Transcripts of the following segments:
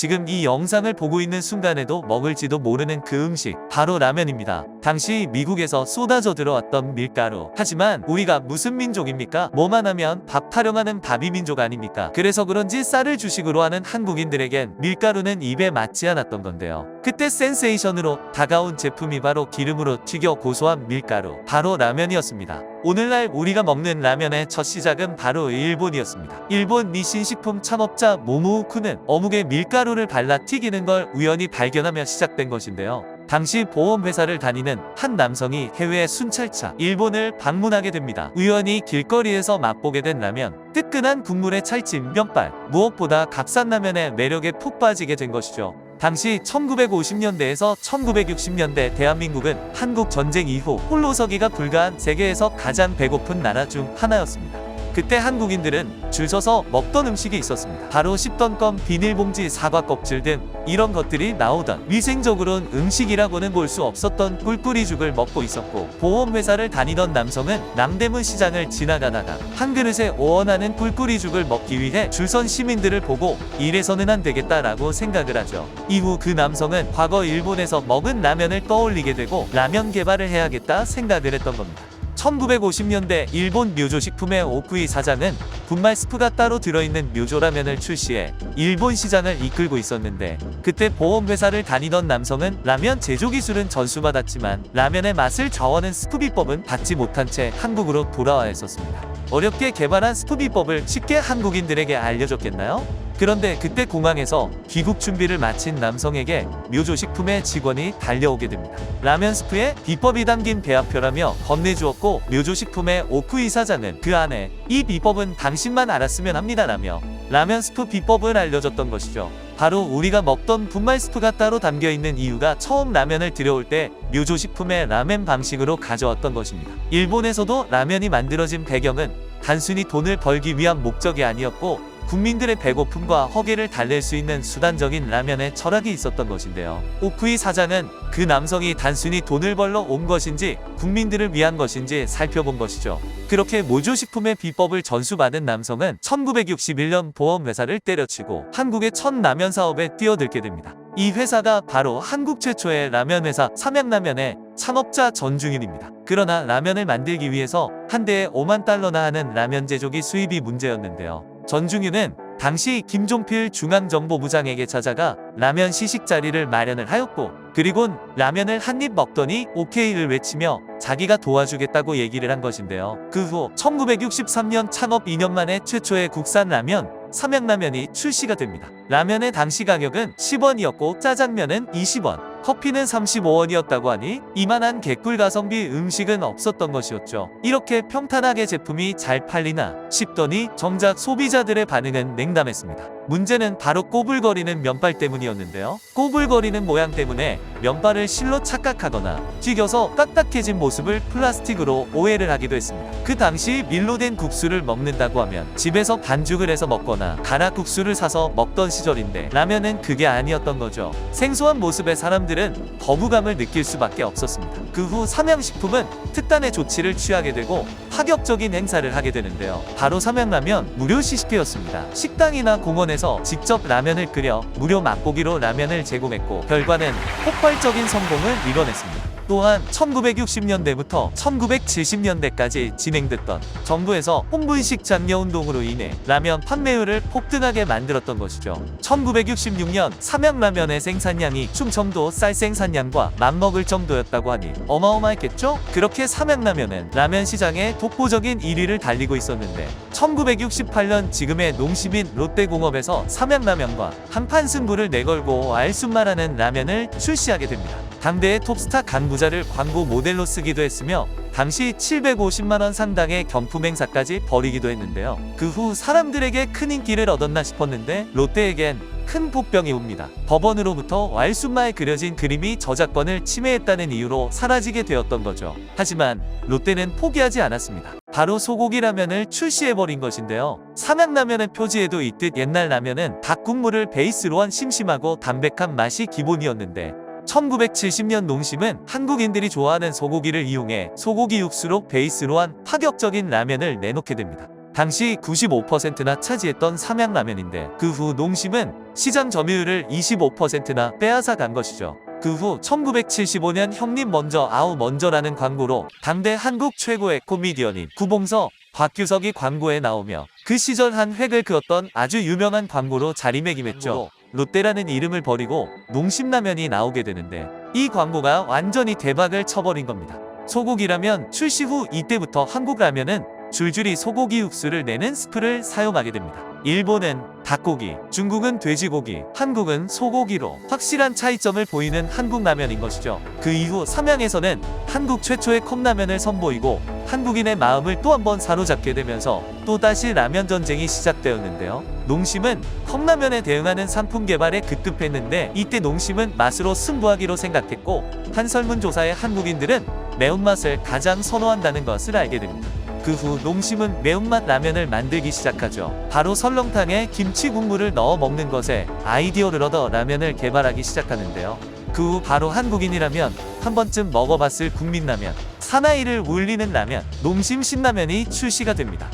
지금 이 영상을 보고 있는 순간에도 먹을지도 모르는 그 음식, 바로 라면입니다. 당시 미국에서 쏟아져 들어왔던 밀가루. 하지만 우리가 무슨 민족입니까? 뭐만 하면 밥 타령하는 밥이 민족 아닙니까? 그래서 그런지 쌀을 주식으로 하는 한국인들에겐 밀가루는 입에 맞지 않았던 건데요. 그때 센세이션으로 다가온 제품이 바로 기름으로 튀겨 고소한 밀가루, 바로 라면이었습니다. 오늘날 우리가 먹는 라면의 첫 시작은 바로 일본이었습니다. 일본 니신 식품 창업자 모모우쿠는 어묵에 밀가루를 발라 튀기는 걸 우연히 발견하며 시작된 것인데요. 당시 보험회사를 다니는 한 남성이 해외 순찰차 일본을 방문하게 됩니다. 우연히 길거리에서 맛보게 된 라면, 뜨끈한 국물에 찰진 면발, 무엇보다 값싼라면의 매력에 푹 빠지게 된 것이죠. 당시 1950년대에서 1960년대 대한민국은 한국 전쟁 이후 홀로 서기가 불가한 세계에서 가장 배고픈 나라 중 하나였습니다. 그때 한국인들은 줄 서서 먹던 음식이 있었습니다. 바로 씹던 껌, 비닐봉지, 사과 껍질 등 이런 것들이 나오던 위생적으로는 음식이라고는 볼 수 없었던 꿀꿀이죽을 먹고 있었고, 보험회사를 다니던 남성은 남대문 시장을 지나가다가 한 그릇에 오원하는 꿀꿀이죽을 먹기 위해 줄선 시민들을 보고 이래서는 안 되겠다라고 생각을 하죠. 이후 그 남성은 과거 일본에서 먹은 라면을 떠올리게 되고 라면 개발을 해야겠다 생각을 했던 겁니다. 1950년대 일본 묘조식품의 오쿠이 사장은 분말 스프가 따로 들어있는 묘조라면을 출시해 일본 시장을 이끌고 있었는데, 그때 보험회사를 다니던 남성은 라면 제조 기술은 전수받았지만 라면의 맛을 좌우하는 스프 비법은 받지 못한 채 한국으로 돌아와 있었습니다. 어렵게 개발한 스프 비법을 쉽게 한국인들에게 알려줬겠나요? 그런데 그때 공항에서 귀국 준비를 마친 남성에게 묘조식품의 직원이 달려오게 됩니다. 라면 스프에 비법이 담긴 배합표라며 건네주었고, 묘조식품의 오쿠이 사장은 그 안에 이 비법은 당신만 알았으면 합니다라며 라면 스프 비법을 알려줬던 것이죠. 바로 우리가 먹던 분말 스프가 따로 담겨있는 이유가 처음 라면을 들여올 때 묘조식품의 라멘 방식으로 가져왔던 것입니다. 일본에서도 라면이 만들어진 배경은 단순히 돈을 벌기 위한 목적이 아니었고, 국민들의 배고픔과 허기를 달랠 수 있는 수단적인 라면의 철학이 있었던 것인데요. 오쿠이 사장은 그 남성이 단순히 돈을 벌러 온 것인지 국민들을 위한 것인지 살펴본 것이죠. 그렇게 묘조식품의 비법을 전수받은 남성은 1961년 보험회사를 때려치고 한국의 첫 라면 사업에 뛰어들게 됩니다. 이 회사가 바로 한국 최초의 라면 회사 삼양라면의 창업자 전중일입니다. 그러나 라면을 만들기 위해서 한 대에 5만 달러나 하는 라면 제조기 수입이 문제였는데요. 전중일은 당시 김종필 중앙정보부장에게 찾아가 라면 시식 자리를 마련을 하였고, 그리곤 라면을 한 입 먹더니 오케이를 외치며 자기가 도와주겠다고 얘기를 한 것인데요. 그 후 1963년 창업 2년 만에 최초의 국산 라면 삼양라면이 출시가 됩니다. 라면의 당시 가격은 10원이었고 짜장면은 20원, 커피는 35원이었다고 하니 이만한 개꿀 가성비 음식은 없었던 것이었죠. 이렇게 평탄하게 제품이 잘 팔리나 싶더니 정작 소비자들의 반응은 냉담했습니다. 문제는 바로 꼬불거리는 면발 때문이었는데요. 꼬불거리는 모양 때문에 면발을 실로 착각하거나 튀겨서 딱딱해진 모습을 플라스틱으로 오해를 하기도 했습니다. 그 당시 밀로 된 국수를 먹는다고 하면 집에서 반죽을 해서 먹거나 가락 국수를 사서 먹던 시절인데, 라면은 그게 아니었던 거죠. 생소한 모습에 사람들은 거부감을 느낄 수밖에 없었습니다. 그 후 삼양식품은 특단의 조치를 취하게 되고 파격적인 행사를 하게 되는데요. 바로 삼양라면 무료 시식회였습니다. 식당이나 공원에서 직접 라면을 끓여 무료 맛보기로 라면을 제공했고, 결과는 폭발적인 성공을 이뤄냈습니다. 또한 1960년대부터 1970년대까지 진행됐던 정부에서 홍분식 장려운동으로 인해 라면 판매율을 폭등하게 만들었던 것이죠. 1966년 삼양라면의 생산량이 충청도 쌀 생산량과 맞먹을 정도였다고 하니 어마어마했겠죠? 그렇게 삼양라면은 라면 시장의 독보적인 1위를 달리고 있었는데, 1968년 지금의 농심인 롯데공업에서 삼양라면과 한판 승부를 내걸고 알순마라는 라면을 출시하게 됩니다. 당대의 톱스타 강부자를 광고 모델로 쓰기도 했으며 당시 750만원 상당의 경품 행사까지 벌이기도 했는데요. 그 후 사람들에게 큰 인기를 얻었나 싶었는데 롯데에겐 큰 폭병이 옵니다. 법원으로부터 알순마에 그려진 그림이 저작권을 침해했다는 이유로 사라지게 되었던 거죠. 하지만 롯데는 포기하지 않았습니다. 바로 소고기 라면을 출시해버린 것인데요. 삼양라면의 표지에도 있듯 옛날 라면은 닭 국물을 베이스로 한 심심하고 담백한 맛이 기본이었는데, 1970년 농심은 한국인들이 좋아하는 소고기를 이용해 소고기 육수로 베이스로 한 파격적인 라면을 내놓게 됩니다. 당시 95%나 차지했던 삼양라면인데 그 후 농심은 시장 점유율을 25%나 빼앗아 간 것이죠. 그 후 1975년 형님 먼저 아우 먼저라는 광고로 당대 한국 최고의 코미디언인 구봉서, 곽규석이 광고에 나오며 그 시절 한 획을 그었던 아주 유명한 광고로 자리매김했죠. 롯데라는 이름을 버리고 농심라면이 나오게 되는데 이 광고가 완전히 대박을 쳐버린 겁니다. 소고기라면 출시 후 이때부터 한국 라면은 줄줄이 소고기 육수를 내는 스프를 사용하게 됩니다. 일본은 닭고기, 중국은 돼지고기, 한국은 소고기로 확실한 차이점을 보이는 한국 라면인 것이죠. 그 이후 삼양에서는 한국 최초의 컵라면을 선보이고 한국인의 마음을 또 한 번 사로잡게 되면서 또다시 라면 전쟁이 시작되었는데요. 농심은 컵라면에 대응하는 상품 개발에 급급했는데 이때 농심은 맛으로 승부하기로 생각했고 한 설문조사에 한국인들은 매운맛을 가장 선호한다는 것을 알게 됩니다. 그 후 농심은 매운맛 라면을 만들기 시작하죠. 바로 설렁탕에 김치 국물을 넣어 먹는 것에 아이디어를 얻어 라면을 개발하기 시작하는데요. 그 후 바로 한국인이라면 한 번쯤 먹어봤을 국민라면, 사나이를 울리는 라면, 농심 신라면이 출시가 됩니다.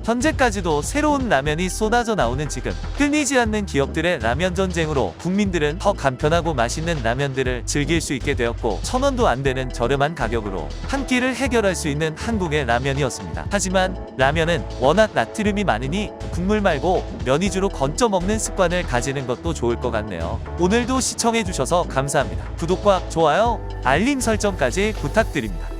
현재까지도 새로운 라면이 쏟아져 나오는 지금 끊이지 않는 기업들의 라면 전쟁으로 국민들은 더 간편하고 맛있는 라면들을 즐길 수 있게 되었고 1,000원도 안 되는 저렴한 가격으로 한 끼를 해결할 수 있는 한국의 라면이었습니다. 하지만 라면은 워낙 나트륨이 많으니 국물 말고 면 위주로 건져 먹는 습관을 가지는 것도 좋을 것 같네요. 오늘도 시청해주셔서 감사합니다. 구독과 좋아요, 알림 설정까지 부탁드립니다.